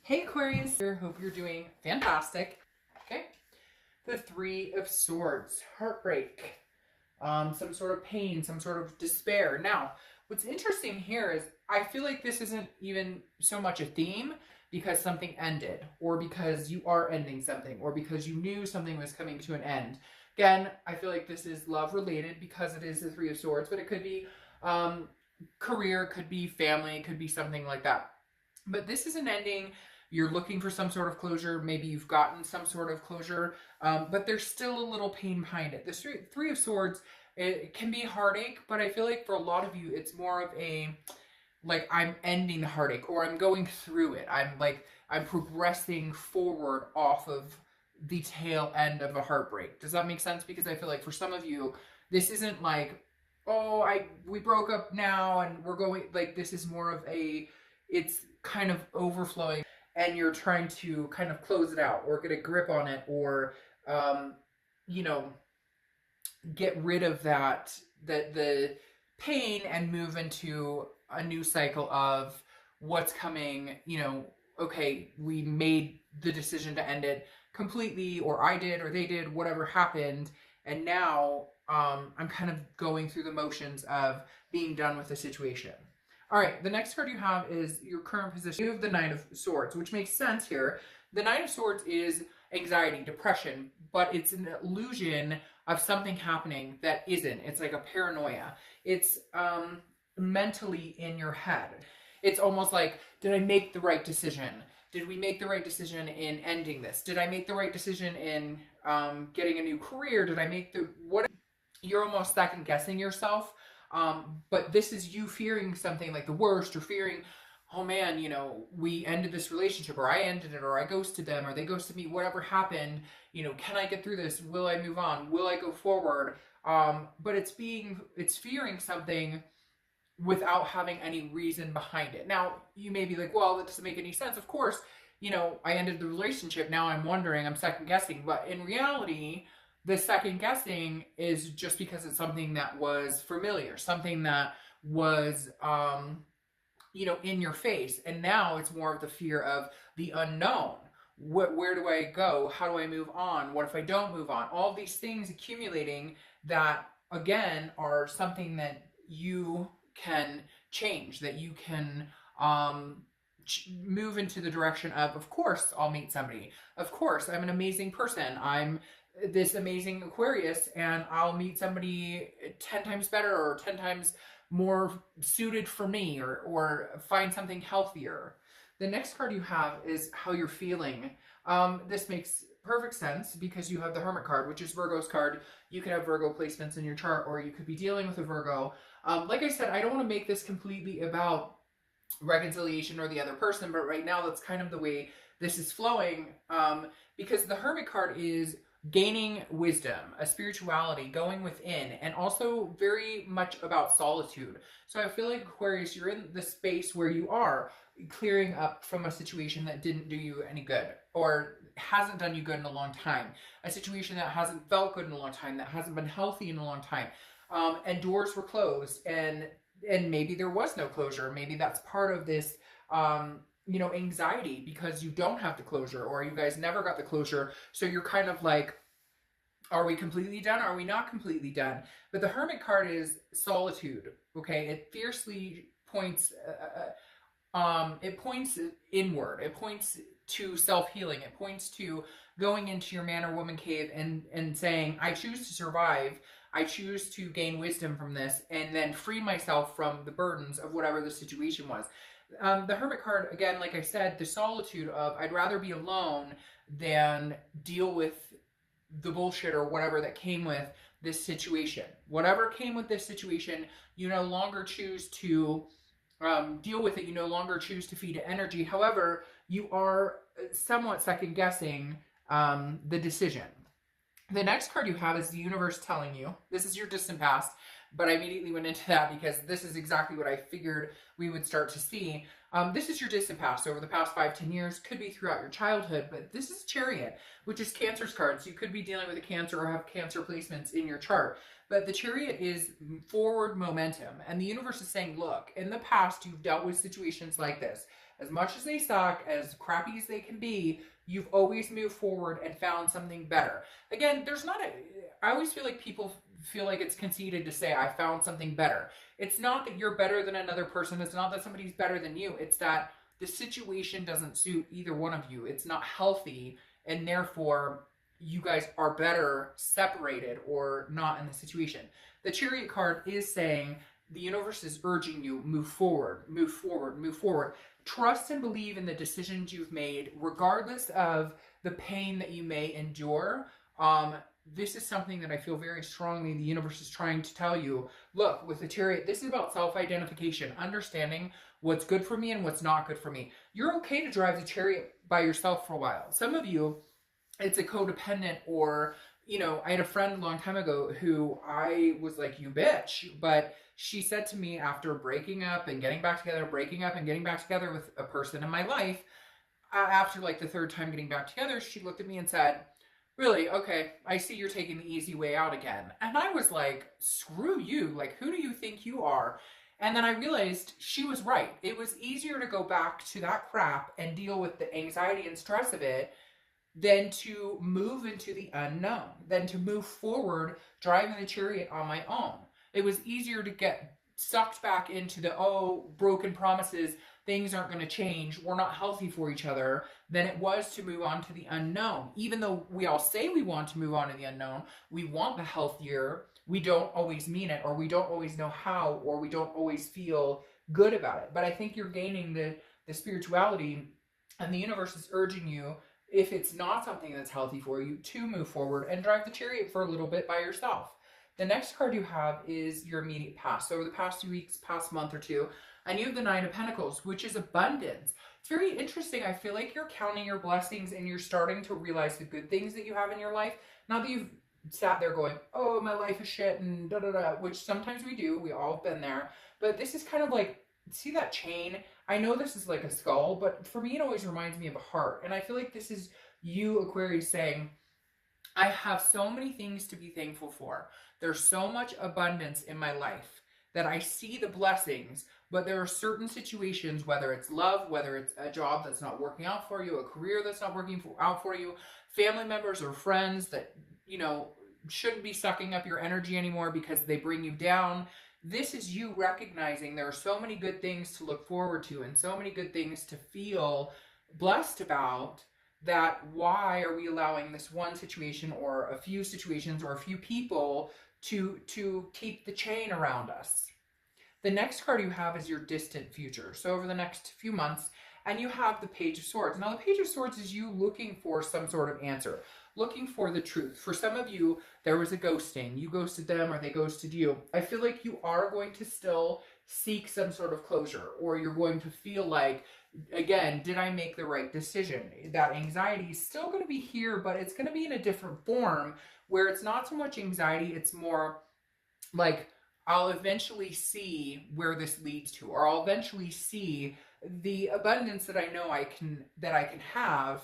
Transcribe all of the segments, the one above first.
Hey Aquarius, I hope you're doing fantastic. Okay, the Three of Swords, heartbreak, some sort of pain, some sort of despair. Now, what's interesting here is I feel like this isn't even so much a theme because something ended, or because you are ending something, or because you knew something was coming to an end. Again, I feel like this is love related because it is the Three of Swords, but it could be career, could be family, could be something like that. But this is an ending. You're looking for some sort of closure. Maybe you've gotten some sort of closure, but there's still a little pain behind it. The Three of Swords, it can be heartache, but I feel like for a lot of you, it's more of a, like, I'm ending the heartache, or I'm going through it. I'm progressing forward off of the tail end of a heartbreak. Does that make sense? Because I feel like for some of you, this isn't like, oh, we broke up now and we're going, like, this is more of a, it's kind of overflowing and you're trying to kind of close it out or get a grip on it, or you know, get rid of the pain and move into a new cycle of what's coming. Okay, we made the decision to end it completely, or I did, or they did, whatever happened, and now I'm kind of going through the motions of being done with the situation. All right, the next card you have is your current position. You have the Nine of Swords, which makes sense here. The Nine of Swords is anxiety, depression, but it's an illusion of something happening that isn't. It's like a paranoia. It's mentally in your head. It's almost like, did I make the right decision? Did we make the right decision in ending this? Did I make the right decision in getting a new career? Did I make the, what? You're almost second guessing yourself. But this is you fearing something like the worst, or fearing, oh man, we ended this relationship, or I ended it, or I ghosted them, or they ghosted me, whatever happened, can I get through this? Will I move on? Will I go forward? But it's fearing something without having any reason behind it. Now, you may be like, well, that doesn't make any sense. Of course, I ended the relationship. Now I'm wondering, I'm second guessing. But in reality, the second guessing is just because it's something that was familiar, something that was, in your face. And now it's more of the fear of the unknown. Where do I go? How do I move on? What if I don't move on? All these things accumulating that, again, are something that you can change, that you can move into the direction of course, I'll meet somebody. Of course, I'm an amazing person. I'm this amazing Aquarius, and I'll meet somebody 10 times better, or 10 times more suited for me, or find something healthier. The next card you have is how you're feeling. This makes perfect sense because you have the Hermit card, which is Virgo's card. You could have Virgo placements in your chart, or you could be dealing with a Virgo. Like I said, I don't want to make this completely about reconciliation or the other person, but right now that's kind of the way this is flowing, because the Hermit card is gaining wisdom, a spirituality, going within, and also very much about solitude. So I feel like, Aquarius, you're in the space where you are clearing up from a situation that didn't do you any good, or hasn't done you good in a long time, a situation that hasn't felt good in a long time, that hasn't been healthy in a long time, and doors were closed, and maybe there was no closure. Maybe that's part of this anxiety because you don't have the closure, or you guys never got the closure. So you're kind of like, are we completely done? Are we not completely done? But the Hermit card is solitude. Okay. It fiercely points, it points inward. It points to self-healing. It points to going into your man or woman cave and saying, I choose to survive. I choose to gain wisdom from this, and then free myself from the burdens of whatever the situation was. The Hermit card, again, like I said, the solitude of, I'd rather be alone than deal with the bullshit or whatever that came with this situation. Whatever came with this situation, you no longer choose to deal with it. You no longer choose to feed it energy. However, you are somewhat second guessing the decision. The next card you have is the universe telling you. This is your distant past, but I immediately went into that because this is exactly what I figured we would start to see. This is your distant past over the past 5-10 years. Could be throughout your childhood, but this is Chariot, which is Cancer's card. So you could be dealing with a Cancer or have Cancer placements in your chart. But the Chariot is forward momentum, and the universe is saying, look, in the past you've dealt with situations like this. as much as they suck, as crappy as they can be, you've always moved forward and found something better. Again, I always feel like people feel like it's conceited to say, I found something better. It's not that you're better than another person. It's not that somebody's better than you. It's that the situation doesn't suit either one of you. It's not healthy, and therefore you guys are better separated or not in the situation. The Chariot card is saying the universe is urging you, move forward, move forward, move forward. Trust and believe in the decisions you've made, regardless of the pain that you may endure. This is something that I feel very strongly the universe is trying to tell you. Look, with the Chariot, this is about self-identification, understanding what's good for me and what's not good for me. You're okay to drive the Chariot by yourself for a while. Some of you, it's a codependent, or, you know, I had a friend a long time ago who I was like, you bitch. But she said to me after breaking up and getting back together, breaking up and getting back together with a person in my life, after like the third time getting back together, she looked at me and said, really? Okay, I see you're taking the easy way out again. And I was like, screw you. Like, who do you think you are? And then I realized she was right. It was easier to go back to that crap and deal with the anxiety and stress of it than to move into the unknown, than to move forward driving the Chariot on my own. It was easier to get sucked back into the, oh, broken promises, things aren't going to change, we're not healthy for each other, than it was to move on to the unknown. Even though we all say we want to move on to the unknown, we want the healthier, we don't always mean it, or we don't always know how, or we don't always feel good about it. But I think you're gaining the spirituality, and the universe is urging you, if it's not something that's healthy for you, to move forward and drive the Chariot for a little bit by yourself. The next card you have is your immediate past. So over the past 2 weeks, past month or two, and you have the Nine of Pentacles, which is abundance. It's very interesting. I feel like you're counting your blessings and you're starting to realize the good things that you have in your life. Not that you've sat there going, oh, my life is shit and da-da-da, which sometimes we do. We all have been there. But this is kind of like, see that chain? I know this is like a skull, but for me, it always reminds me of a heart. And I feel like this is you, Aquarius, saying, I have so many things to be thankful for. There's so much abundance in my life that I see the blessings, but there are certain situations, whether it's love, whether it's a job that's not working out for you, a career that's not working out for you, family members or friends that, you know, shouldn't be sucking up your energy anymore because they bring you down. This is you recognizing there are so many good things to look forward to and so many good things to feel blessed about, that why are we allowing this one situation or a few situations or a few people to keep the chain around us. The next card you have is your distant future. So over the next few months, and you have the Page of Swords. Now the Page of Swords is you looking for some sort of answer, looking for the truth. For some of you, there was a ghosting. You ghosted them or they ghosted you. I feel like you are going to still seek some sort of closure, or you're going to feel like, again, did I make the right decision? That anxiety is still going to be here, but it's going to be in a different form where it's not so much anxiety. It's more like, I'll eventually see where this leads to, or I'll eventually see the abundance that I know I can have.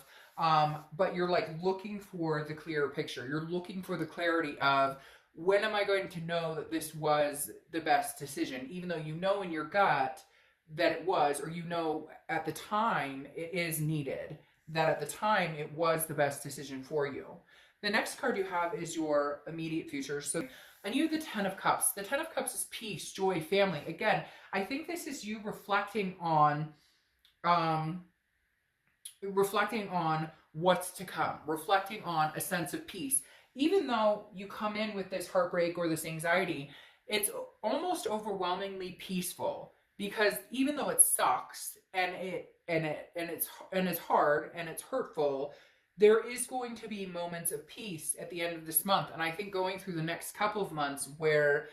But you're like looking for the clearer picture. You're looking for the clarity of, when am I going to know that this was the best decision? Even though you know in your gut that it was, or you know at the time it is needed, that at the time it was the best decision for you. The next card you have is your immediate future. So, and you have the Ten of Cups. The Ten of Cups is peace, joy, family. Again, I think this is you reflecting on what's to come, reflecting on a sense of peace. Even though you come in with this heartbreak or this anxiety, it's almost overwhelmingly peaceful, because even though it sucks and it's hard and it's hurtful, there is going to be moments of peace at the end of this month. And I think going through the next couple of months where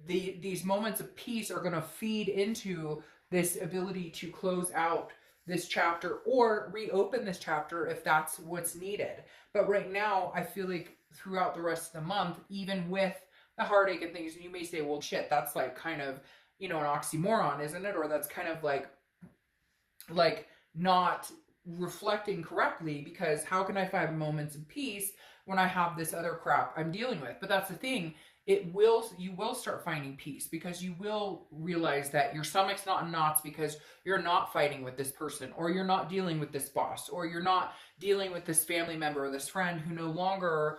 these moments of peace are going to feed into this ability to close out this chapter or reopen this chapter if that's what's needed. But right now, I feel like throughout the rest of the month, even with the heartache and things, you may say, well, shit, that's like kind of, you know, an oxymoron, isn't it? Or that's kind of like not reflecting correctly, because how can I find moments of peace when I have this other crap I'm dealing with? But that's the thing, you will start finding peace, because you will realize that your stomach's not in knots because you're not fighting with this person, or you're not dealing with this boss, or you're not dealing with this family member or this friend who no longer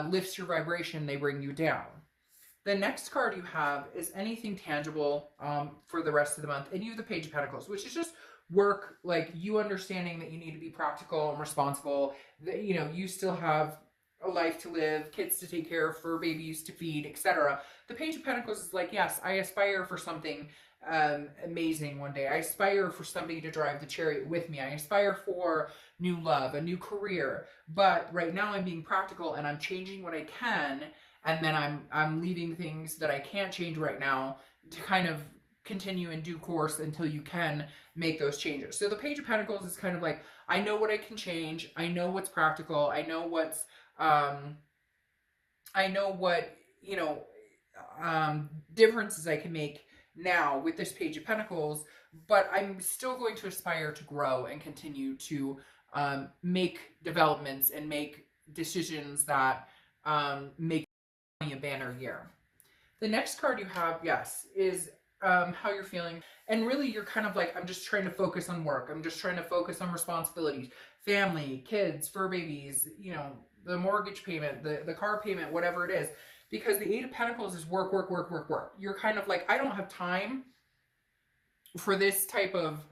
lifts your vibration. They bring you down. The next card you have is anything tangible for the rest of the month. And you have the Page of Pentacles, which is just work, like you understanding that you need to be practical and responsible, that, you know, you still have a life to live, kids to take care of, fur babies to feed, etc. The Page of Pentacles is like, yes, I aspire for something amazing one day. I aspire for somebody to drive the chariot with me. I aspire for new love, a new career. But right now I'm being practical and I'm changing what I can, and then I'm leaving things that I can't change right now to kind of continue in due course until you can make those changes. So the Page of Pentacles is kind of like, I know what I can change. I know what's practical. I know what's I know what, you know, differences I can make now with this Page of Pentacles, but I'm still going to aspire to grow and continue to make developments and make decisions that make a banner year. The next card you have, yes, is how you're feeling. And really, you're kind of like, I'm just trying to focus on work. I'm just trying to focus on responsibilities, family, kids, fur babies, you know, the mortgage payment, the car payment, whatever it is. Because the Eight of Pentacles is work, work, work, work, work. You're kind of like, I don't have time for this type of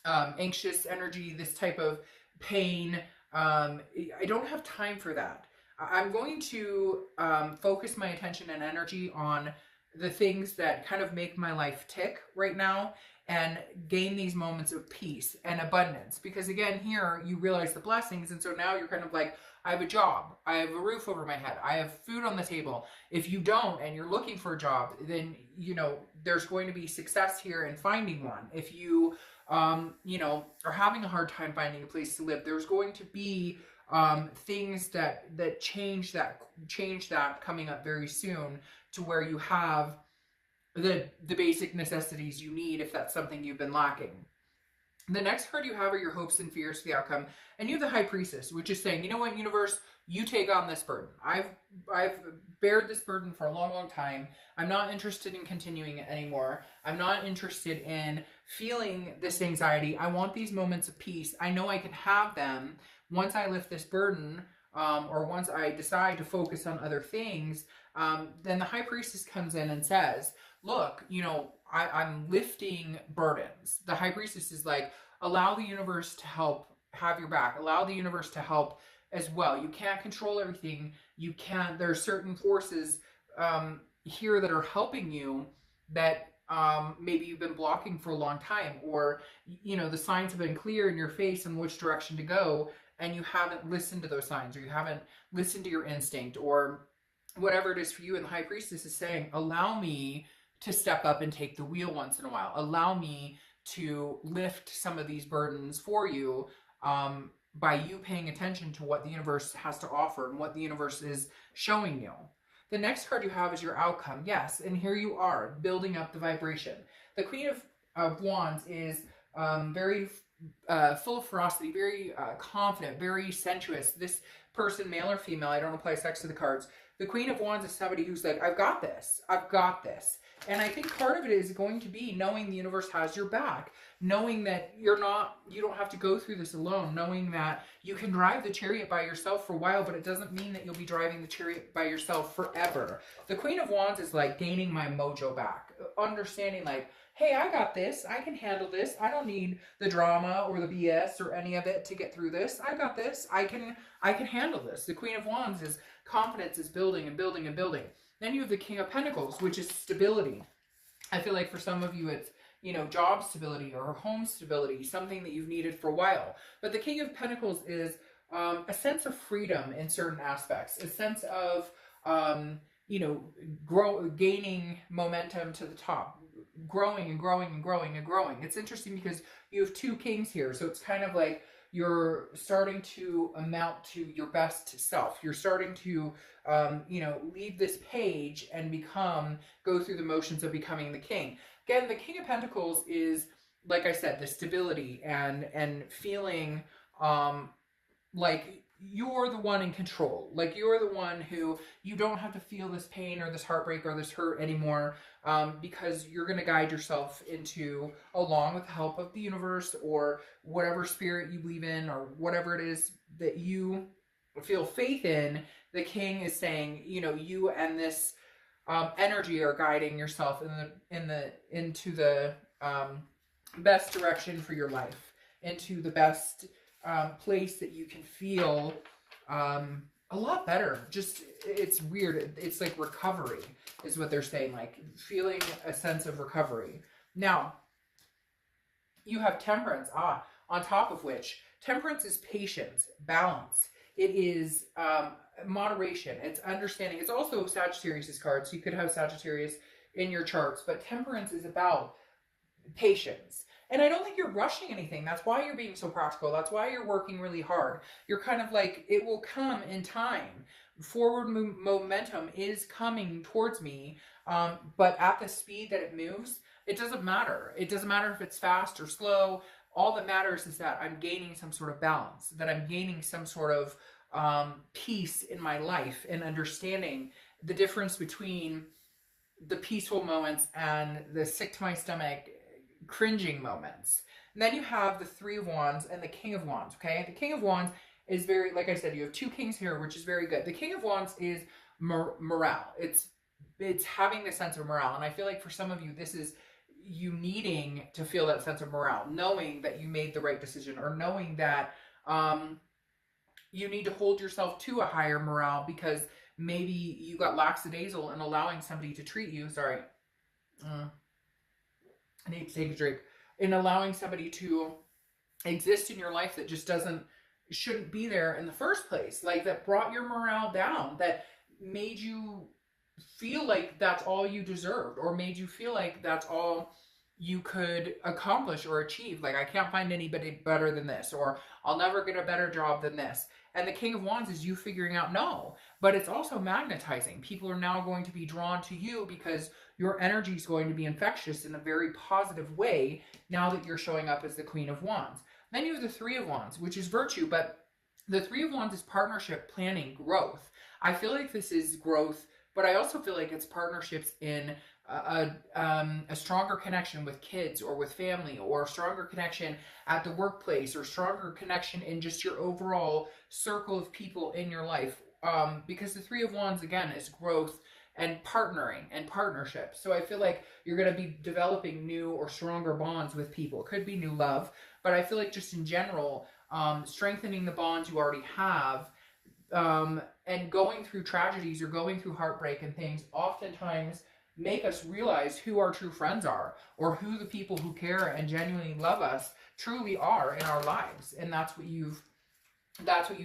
anxious energy, this type of pain. I don't have time for that. I'm going to focus my attention and energy on the things that kind of make my life tick right now, and gain these moments of peace and abundance. Because again, here you realize the blessings, and so now you're kind of like, I have a job, I have a roof over my head, I have food on the table. If you don't and you're looking for a job, then, you know, there's going to be success here in finding one. If you you know, are having a hard time finding a place to live, there's going to be things that change that coming up very soon, to where you have the basic necessities you need, if that's something you've been lacking. The next card you have are your hopes and fears for the outcome. And you have the High Priestess, which is saying, you know what, universe, you take on this burden. I've bared this burden for a long, long time. I'm not interested in continuing it anymore. I'm not interested in feeling this anxiety. I want these moments of peace. I know I can have them once I lift this burden, or once I decide to focus on other things. Then the High Priestess comes in and says, look, you know, I'm lifting burdens. The High Priestess is like, allow the universe to help have your back. Allow the universe to help as well. You can't control everything. You can't, there are certain forces here that are helping you that maybe you've been blocking for a long time, or, you know, the signs have been clear in your face on which direction to go, and you haven't listened to those signs, or you haven't listened to your instinct, or whatever it is for you. And the High Priestess is saying, allow me to step up and take the wheel once in a while. Allow me to lift some of these burdens for you, by you paying attention to what the universe has to offer and what the universe is showing you. The next card you have is your outcome. Yes, and here you are, building up the vibration. The Queen of Wands is very full of ferocity, very confident, very sensuous. This person, male or female, I don't apply sex to the cards. The Queen of Wands is somebody who's like, I've got this. I've got this. And I think part of it is going to be knowing the universe has your back, knowing that you don't have to go through this alone, knowing that you can drive the chariot by yourself for a while, but it doesn't mean that you'll be driving the chariot by yourself forever. The Queen of Wands is like gaining my mojo back, understanding like, hey, I got this. I can handle this. I don't need the drama or the BS or any of it to get through this. I got this. I can handle this. The Queen of Wands is confidence, is building and building and building. Then you have the King of Pentacles, which is stability. I feel like for some of you, it's, you know, job stability or home stability, something that you've needed for a while. But the King of Pentacles is a sense of freedom in certain aspects, a sense of, you know, gaining momentum to the top, growing and growing and growing and growing. It's interesting because you have two kings here. So it's kind of like you're starting to amount to your best self. You're starting to, you know, leave this page and go through the motions of becoming the king. Again, the King of Pentacles is, like I said, the stability and feeling like you're the one in control. Like, you're the one who, you don't have to feel this pain or this heartbreak or this hurt anymore, because you're going to guide yourself into, along with the help of the universe or whatever spirit you believe in or whatever it is that you feel faith in. The king is saying, you know, you and this energy are guiding yourself into the best direction for your life, into the best place that you can feel a lot better. Just, it's weird. It's like recovery is what they're saying, like feeling a sense of recovery. Now, you have temperance, on top of which temperance is patience, balance. It is moderation. It's understanding. It's also Sagittarius' card, so you could have Sagittarius in your charts, but temperance is about patience. And I don't think you're rushing anything. That's why you're being so practical. That's why you're working really hard. You're kind of like, it will come in time. Forward momentum is coming towards me, but at the speed that it moves, it doesn't matter. It doesn't matter if it's fast or slow. All that matters is that I'm gaining some sort of balance, that I'm gaining some sort of peace in my life, and understanding the difference between the peaceful moments and the sick to my stomach cringing moments. And then you have the Three of Wands and the King of Wands, okay? The King of Wands is very, like I said, you have two kings here, which is very good. The King of Wands is morale. It's having the sense of morale. And I feel like for some of you, this is you needing to feel that sense of morale, knowing that you made the right decision, or knowing that you need to hold yourself to a higher morale because maybe you got lackadaisical in allowing somebody to treat you. Sorry. I need to take a drink. In allowing somebody to exist in your life that just shouldn't be there in the first place. Like, that brought your morale down, that made you feel like that's all you deserved, or made you feel like that's all you could accomplish or achieve. Like, I can't find anybody better than this, or I'll never get a better job than this. And the King of Wands is you figuring out, no, but it's also magnetizing. People are now going to be drawn to you because your energy is going to be infectious in a very positive way now that you're showing up as the Queen of Wands. Then you have the Three of Wands, which is virtue, but the Three of Wands is partnership, planning, growth. I feel like this is growth, but I also feel like it's partnerships in a stronger connection with kids or with family, or a stronger connection at the workplace, or stronger connection in just your overall circle of people in your life. Because the Three of Wands, again, is growth and partnering and partnership. So I feel like you're going to be developing new or stronger bonds with people. It could be new love, but I feel like just in general, strengthening the bonds you already have, and going through tragedies or going through heartbreak and things oftentimes make us realize who our true friends are, or who the people who care and genuinely love us truly are in our lives. And that's what you've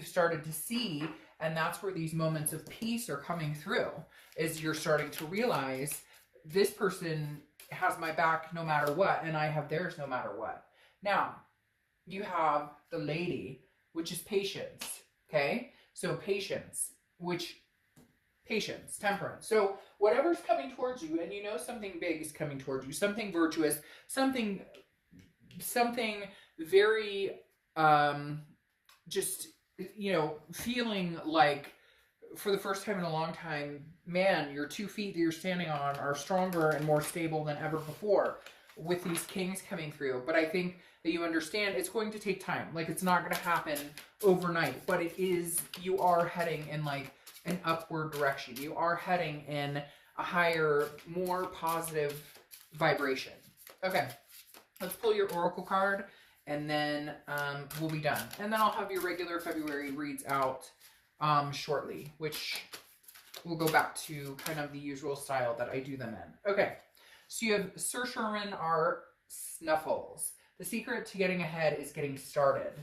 started to see. And that's where these moments of peace are coming through, is you're starting to realize this person has my back no matter what, and I have theirs no matter what. Now, you have the Lady, which is patience, okay? So patience, temperance. So whatever's coming towards you, and you know something big is coming towards you, something virtuous, something very, just, you know, feeling like for the first time in a long time, man, your 2 feet that you're standing on are stronger and more stable than ever before with these kings coming through. But I think that you understand it's going to take time. Like, it's not going to happen overnight, but you are heading in like an upward direction. You are heading in a higher, more positive vibration. Okay, let's pull your oracle card, and then we'll be done. And then I'll have your regular February reads out shortly, which we'll go back to kind of the usual style that I do them in. Okay, so you have Sir Sherman R. Snuffles. The secret to getting ahead is getting started.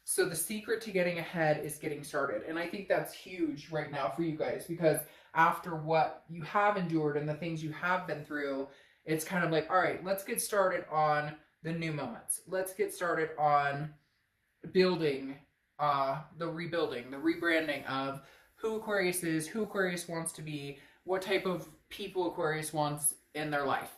So the secret to getting ahead is getting started. And I think that's huge right now for you guys, because after what you have endured and the things you have been through, it's kind of like, all right, let's get started on the new moments. Let's get started on building, the rebuilding, the rebranding of who Aquarius is, who Aquarius wants to be, what type of people Aquarius wants in their life.